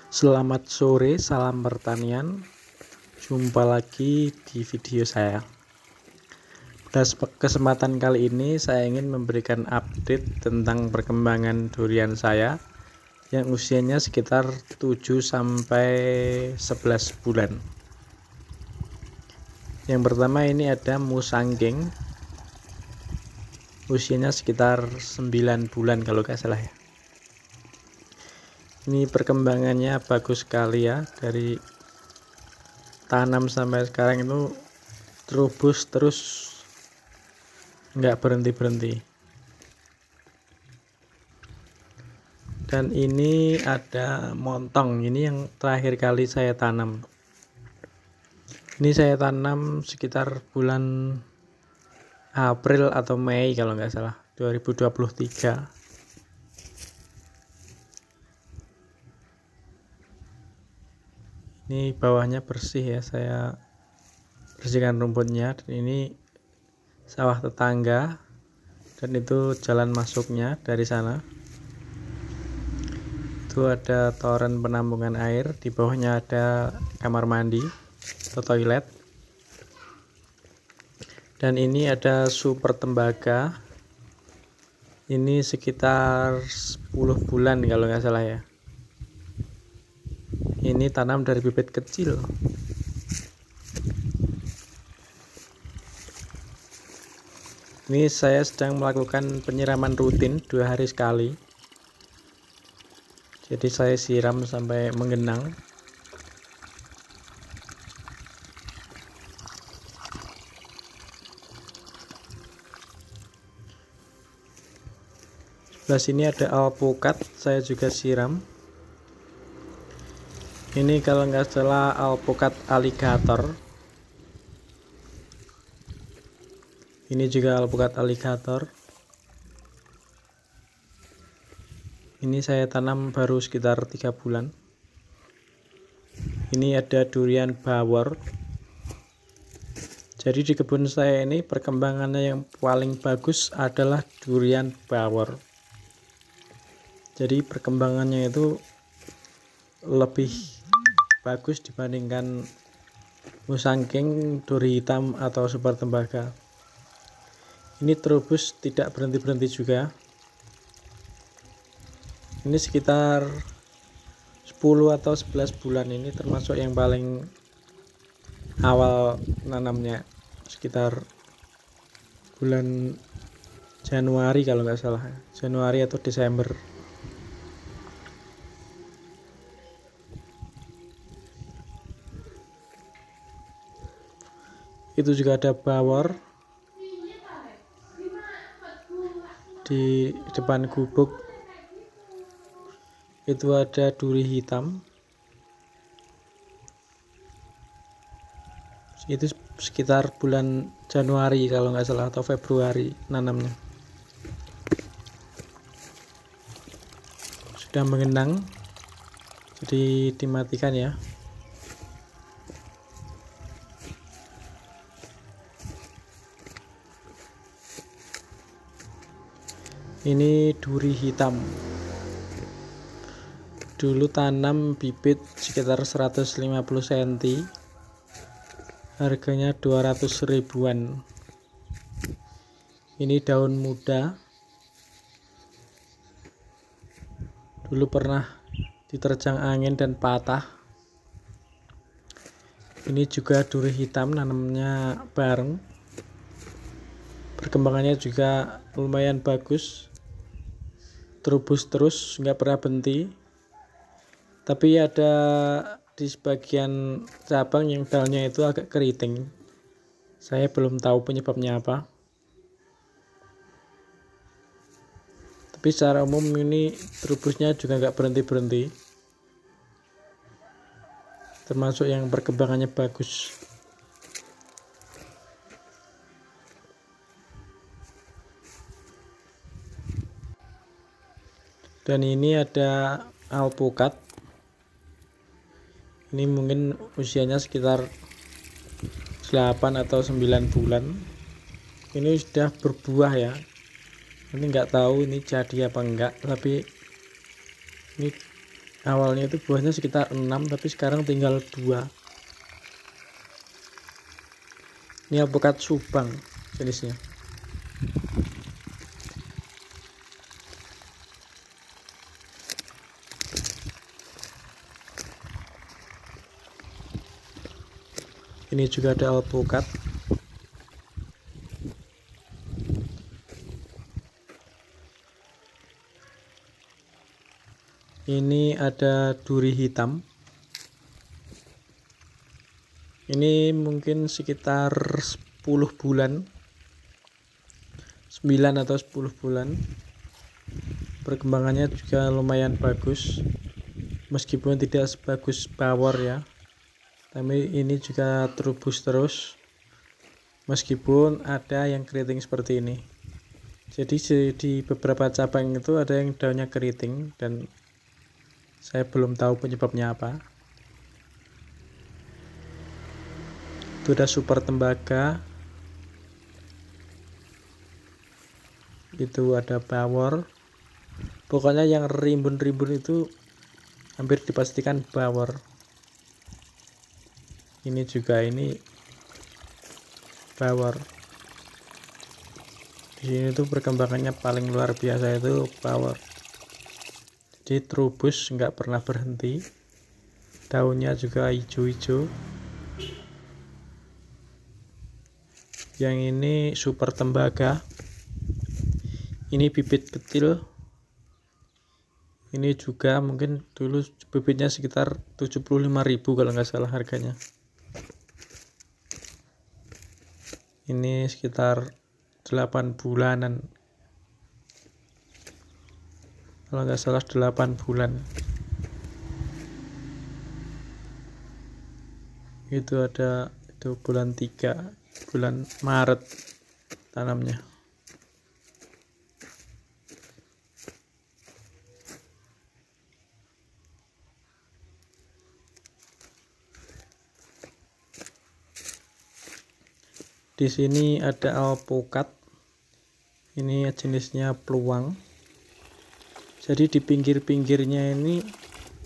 Selamat sore, salam pertanian. Jumpa lagi di video saya. Pada kesempatan kali ini saya ingin memberikan update tentang perkembangan durian saya yang usianya sekitar 7-11 bulan. Yang pertama ini ada Musangking, usianya sekitar 9 bulan kalau nggak salah ya. Ini perkembangannya bagus sekali ya, dari tanam sampai sekarang itu terus nggak berhenti. Dan ini ada montong, ini yang terakhir kali saya tanam. Ini saya tanam sekitar bulan April atau Mei kalau nggak salah, 2023. Ini bawahnya bersih ya, saya bersihkan rumputnya. Dan ini sawah tetangga, dan itu jalan masuknya dari sana. Itu ada toren penampungan air, di bawahnya ada kamar mandi atau toilet. Dan ini ada super tembaga, ini sekitar 10 bulan kalau nggak salah ya. Ini tanam dari bibit kecil. Ini saya sedang melakukan penyiraman rutin 2 hari sekali. Jadi saya siram sampai menggenang. Sebelah sini ada alpukat, saya juga siram. Ini kalau nggak salah alpukat aligator. Ini juga alpukat aligator. Ini saya tanam baru sekitar 3 bulan. Ini ada durian bawor. Jadi di kebun saya ini perkembangannya yang paling bagus adalah durian bawor. Jadi perkembangannya itu lebih bagus dibandingkan Musangking, duri hitam atau super tembaga. Ini terubus tidak berhenti juga. Ini sekitar 10 atau 11 bulan, ini termasuk yang paling awal nanamnya, sekitar bulan Januari kalau nggak salah, Januari atau Desember. Itu juga ada bawor di depan gubuk. Itu ada duri hitam. Itu sekitar bulan Januari kalau nggak salah atau Februari nanamnya. Sudah mengenang, jadi dimatikan ya. Ini duri hitam. Dulu tanam bibit sekitar 150 cm. Harganya 200 ribuan. Ini daun muda. Dulu pernah diterjang angin dan patah. Ini juga duri hitam, nanamnya bareng. Perkembangannya juga lumayan bagus. Terubus terus, nggak pernah berhenti. Tapi ada di sebagian cabang yang daunnya itu agak keriting. Saya belum tahu penyebabnya apa. Tapi secara umum ini terubusnya juga nggak berhenti. Termasuk yang perkembangannya bagus. Dan ini ada alpukat. Ini mungkin usianya sekitar 8 atau 9 bulan. Ini sudah berbuah ya. Ini nggak tahu ini jadi apa enggak, tapi ini Awalnya itu buahnya sekitar 6, tapi sekarang tinggal 2. Ini alpukat Subang jenisnya. Ini juga ada alpukat. Ini ada duri hitam. Ini mungkin sekitar 10 bulan, 9 atau 10 bulan. Perkembangannya juga lumayan bagus, meskipun tidak sebagus bawor ya, tapi ini juga terubus terus, meskipun ada yang keriting seperti ini. Jadi di beberapa cabang itu ada yang daunnya keriting, dan saya belum tahu penyebabnya apa. Itu ada super tembaga, itu ada bawor. Pokoknya yang rimbun-rimbun itu hampir dipastikan bawor. Ini juga, ini bawor. Di sini tuh perkembangannya paling luar biasa itu bawor. Jadi terubus nggak pernah berhenti, daunnya juga hijau-hijau. Yang ini super tembaga, ini bibit kecil. Ini juga mungkin dulu bibitnya sekitar 75.000 kalau nggak salah harganya. Ini sekitar 8 bulanan, kalau nggak salah 8 bulan. Itu ada, itu bulan 3, bulan Maret tanamnya. Di sini ada alpukat. Ini jenisnya peluang. Jadi di pinggir-pinggirnya ini,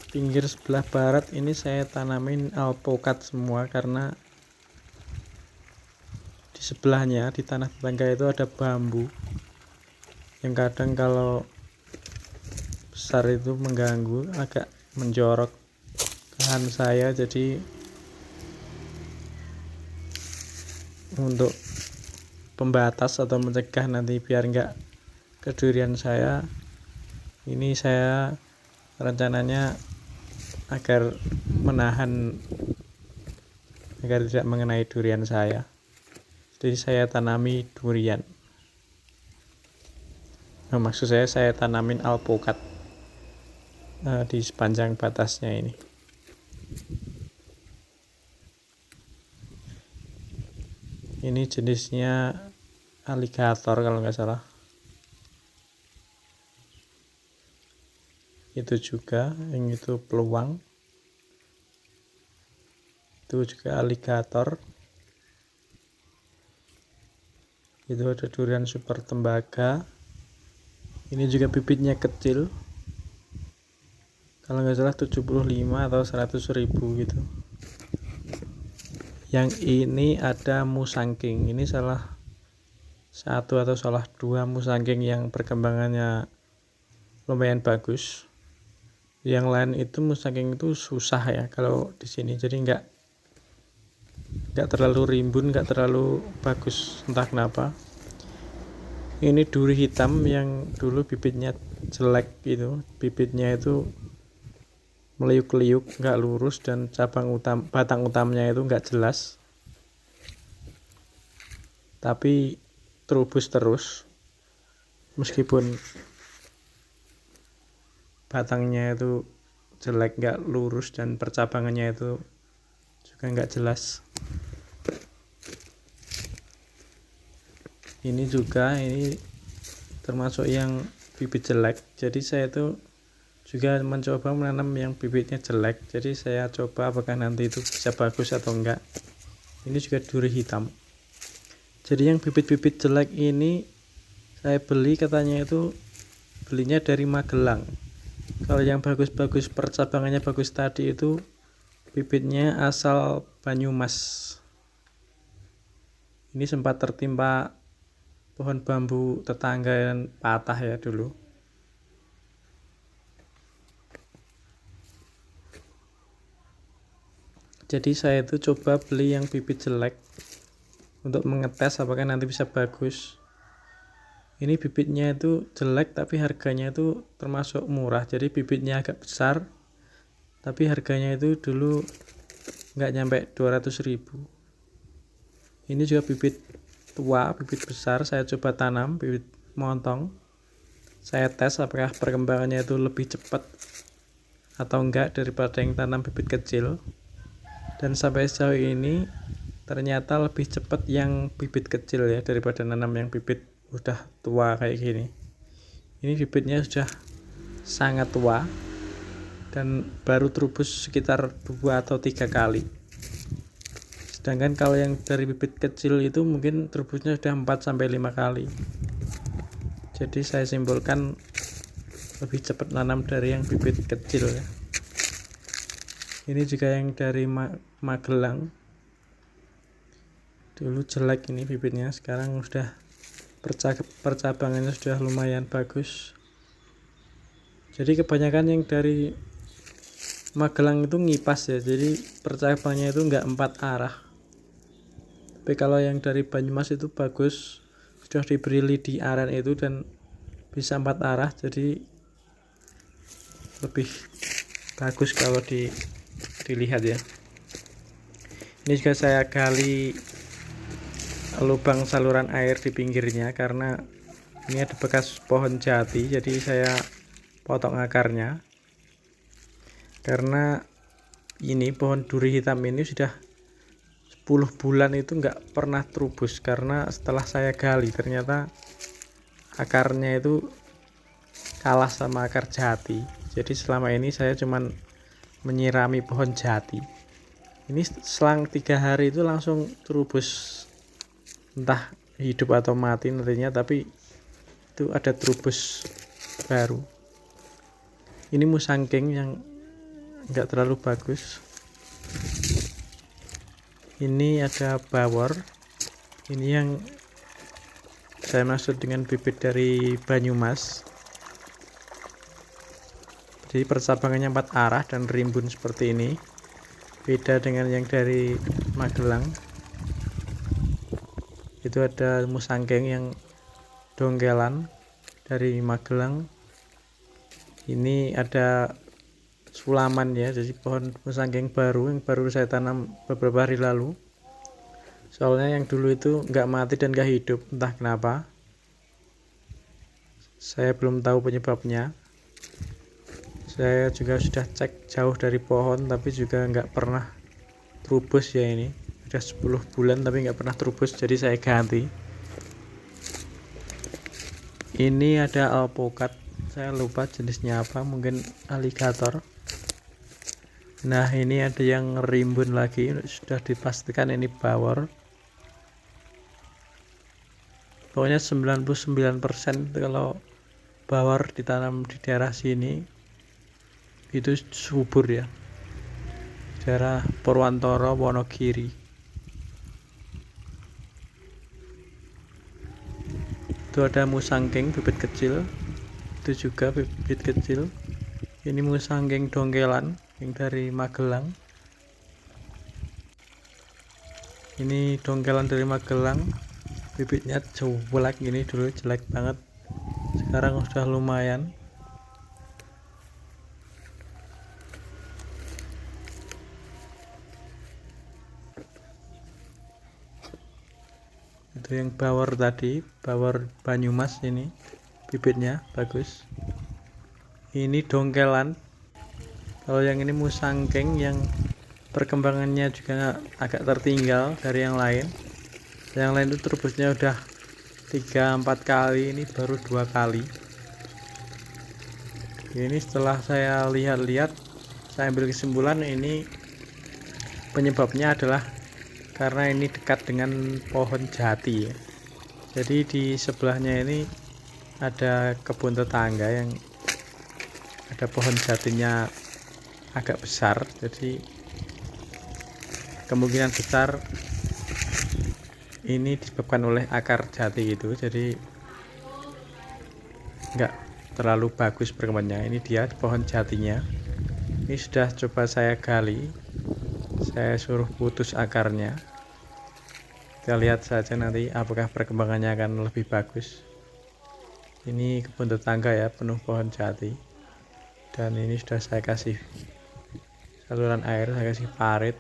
pinggir sebelah barat ini saya tanamin alpukat semua, karena di sebelahnya di tanah tetangga itu ada bambu yang kadang kalau besar itu mengganggu, agak menjorok lahan saya. Jadi untuk pembatas atau mencegah nanti biar enggak ke durian saya, ini saya rencananya agar menahan, agar tidak mengenai durian saya. Jadi saya tanami durian. Nah, maksud saya tanamin alpukat di sepanjang batasnya ini. Ini jenisnya aligator kalau nggak salah. Itu juga, yang itu peluang. Itu juga aligator. Itu ada durian super tembaga. Ini juga bibitnya kecil, kalau nggak salah 75 atau 100.000 gitu. Yang ini ada musangking. Ini salah satu atau salah 2 musangking yang perkembangannya lumayan bagus. Yang lain itu musangking itu susah ya kalau di sini, jadi nggak terlalu rimbun, nggak terlalu bagus, entah kenapa. Ini duri hitam yang dulu bibitnya jelek gitu, bibitnya itu meliuk-liuk, nggak lurus, dan batang utamanya itu nggak jelas, tapi terubus terus meskipun batangnya itu jelek, nggak lurus, dan percabangannya itu juga nggak jelas. Ini juga, ini termasuk yang bibit jelek, jadi saya itu juga mencoba menanam yang bibitnya jelek. Jadi saya coba apakah nanti itu bisa bagus atau enggak. Ini juga duri hitam. Jadi yang bibit-bibit jelek ini saya beli, katanya itu belinya dari Magelang. Kalau yang bagus-bagus percabangannya bagus tadi itu bibitnya asal Banyumas. Ini sempat tertimpa pohon bambu tetangga yang patah ya dulu. Jadi saya itu coba beli yang bibit jelek untuk mengetes apakah nanti bisa bagus. Ini bibitnya itu jelek tapi harganya itu termasuk murah. Jadi bibitnya agak besar tapi harganya itu dulu nggak nyampe 200.000. Ini juga bibit tua, bibit besar. Saya coba tanam bibit montong. Saya tes apakah perkembangannya itu lebih cepat atau enggak daripada yang tanam bibit kecil. Dan sampai sejauh ini ternyata lebih cepat yang bibit kecil ya daripada nanam yang bibit udah tua kayak gini. Ini bibitnya sudah sangat tua dan baru terubus sekitar 2 atau 3 kali. Sedangkan kalau yang dari bibit kecil itu mungkin terubusnya sudah 4 sampai 5 kali. Jadi saya simpulkan lebih cepat nanam dari yang bibit kecil ya. Ini juga yang dari Magelang. Dulu jelek ini bibitnya, sekarang sudah percabangannya sudah lumayan bagus. Jadi kebanyakan yang dari Magelang itu ngipas ya, jadi percabangannya itu enggak 4 arah. Tapi kalau yang dari Banyumas itu bagus, sudah diberi lidi aren itu dan bisa 4 arah, jadi lebih bagus kalau dilihat ya. Ini juga saya gali lubang saluran air di pinggirnya karena ini ada bekas pohon jati, jadi saya potong akarnya. Karena ini pohon duri hitam ini sudah 10 bulan itu nggak pernah terubus, karena setelah saya gali ternyata akarnya itu kalah sama akar jati. Jadi selama ini saya cuman menyirami pohon jati. Ini selang 3 hari itu langsung terubus, entah hidup atau mati nantinya, tapi itu ada terubus baru. Ini musangking yang enggak terlalu bagus. Ini ada bawor. Ini yang saya maksud dengan bibit dari Banyumas. Jadi percabangannya 4 arah dan rimbun seperti ini. Beda dengan yang dari Magelang. Itu ada musangking yang dongkelan dari Magelang. Ini ada sulaman ya, jadi pohon musangking baru yang baru saya tanam beberapa hari lalu. Soalnya yang dulu itu nggak mati dan nggak hidup, entah kenapa. Saya belum tahu penyebabnya. Saya juga sudah cek jauh dari pohon tapi juga nggak pernah terubus ya. Ini udah 10 bulan tapi nggak pernah terubus, jadi saya ganti. Ini ada alpukat, saya lupa jenisnya apa, mungkin aligator. Nah ini ada yang rimbun lagi, sudah dipastikan ini bawor. Pokoknya 99% kalau bawor ditanam di daerah sini itu subur ya, daerah Purwantoro, Wonogiri. Itu ada musangking bibit kecil, itu juga bibit kecil. Ini musangking dongkelan yang dari Magelang. Ini dongkelan dari Magelang, bibitnya jelek, ini dulu jelek banget, sekarang sudah lumayan. Itu yang bawor tadi, bawor Banyumas, ini bibitnya bagus. Ini dongkelan. Kalau yang ini musangking yang perkembangannya juga agak tertinggal dari yang lain. Yang lain itu terubusnya udah 3-4 kali, ini baru 2 kali. Ini setelah saya lihat-lihat, saya ambil kesimpulan ini penyebabnya adalah karena ini dekat dengan pohon jati ya. Jadi di sebelahnya ini ada kebun tetangga yang ada ada pohon jatinya agak besar, jadi kemungkinan besar ini disebabkan oleh akar jati itu, jadi enggak terlalu bagus perkembangannya. Ini dia pohon jatinya. Ini sudah coba saya gali, saya suruh putus akarnya. Kita lihat saja nanti apakah perkembangannya akan lebih bagus. Ini kebun tetangga ya, penuh pohon jati. Dan ini sudah saya kasih saluran air, saya kasih parit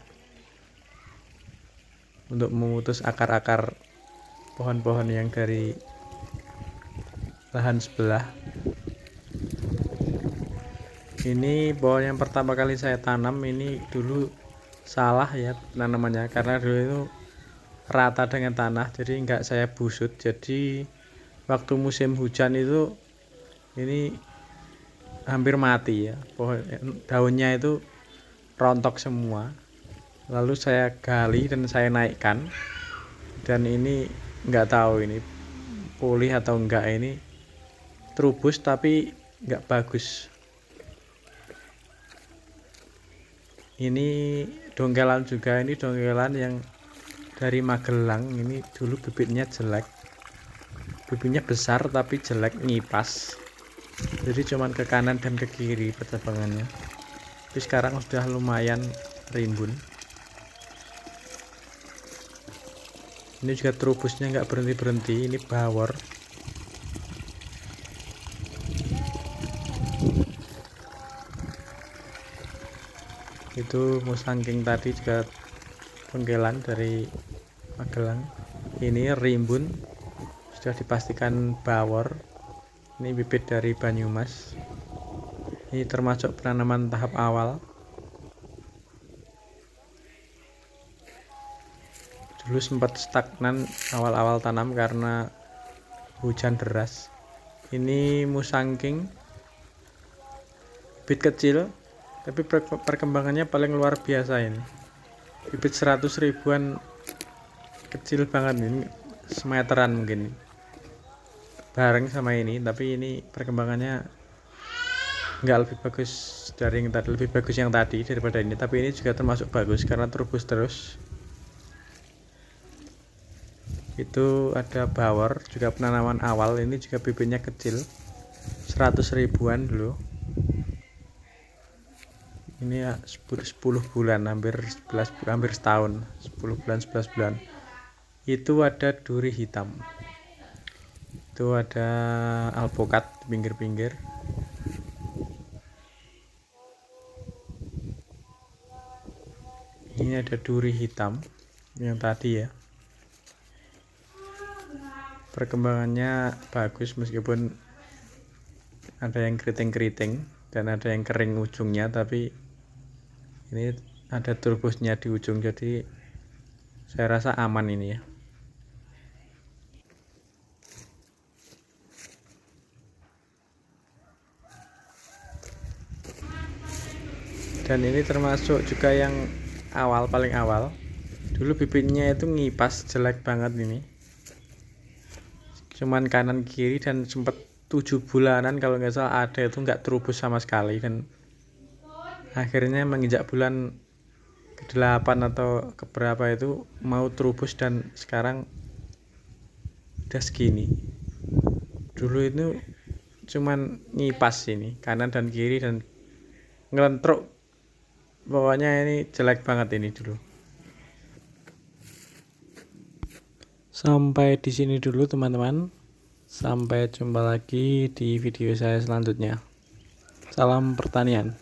untuk memutus akar-akar pohon-pohon yang dari lahan sebelah. Ini pohon yang pertama kali saya tanam ini dulu salah ya penanamannya, karena dulu itu rata dengan tanah, jadi enggak saya busut. Jadi waktu musim hujan itu ini hampir mati ya, pohon daunnya itu rontok semua. Lalu saya gali dan saya naikkan, dan ini nggak tahu ini pulih atau enggak, ini terubus tapi nggak bagus. Ini dongkelan juga, ini dongkelan yang dari Magelang. Ini dulu bibitnya jelek, bibitnya besar tapi jelek, ngipas, jadi cuman ke kanan dan ke kiri percabangannya. Tapi sekarang sudah lumayan rimbun. Ini juga terubusnya nggak berhenti-berhenti, ini bawor. Itu musangking tadi juga dongkelan dari Magelang. Ini rimbun, sudah dipastikan bawor. Ini bibit dari Banyumas. Ini termasuk penanaman tahap awal. Dulu sempat stagnan awal-awal tanam karena hujan deras. Ini musangking, bibit kecil tapi perkembangannya paling luar biasa. Ini bibit 100 ribuan, kecil banget, ini semeteran mungkin bareng sama ini, tapi ini perkembangannya nggak lebih bagus dari yang tadi, lebih bagus yang tadi daripada ini, tapi ini juga termasuk bagus karena terubus terus. Itu ada bawor juga penanaman awal, ini juga bibitnya kecil, 100 ribuan dulu. Ini ya 10 bulan, hampir 11, hampir setahun, 10 bulan 11 bulan. Itu ada duri hitam, itu ada alpukat di pinggir-pinggir. Ini ada duri hitam yang tadi ya. Perkembangannya bagus meskipun ada yang keriting-keriting dan ada yang kering ujungnya, tapi ini ada turbusnya di ujung, jadi saya rasa aman ini ya. Dan ini termasuk juga yang awal, paling awal. Dulu bibitnya itu ngipas jelek banget, ini cuman kanan kiri, dan sempat 7 bulanan kalau nggak salah ada itu nggak terubus sama sekali, dan akhirnya menginjak bulan ke-8 atau keberapa itu mau terubus, dan sekarang udah segini. Dulu itu cuman ngipas ini kanan dan kiri dan ngelentruk, pokoknya ini jelek banget ini dulu. Sampai di sini dulu teman-teman. Sampai jumpa lagi di video saya selanjutnya. Salam pertanian.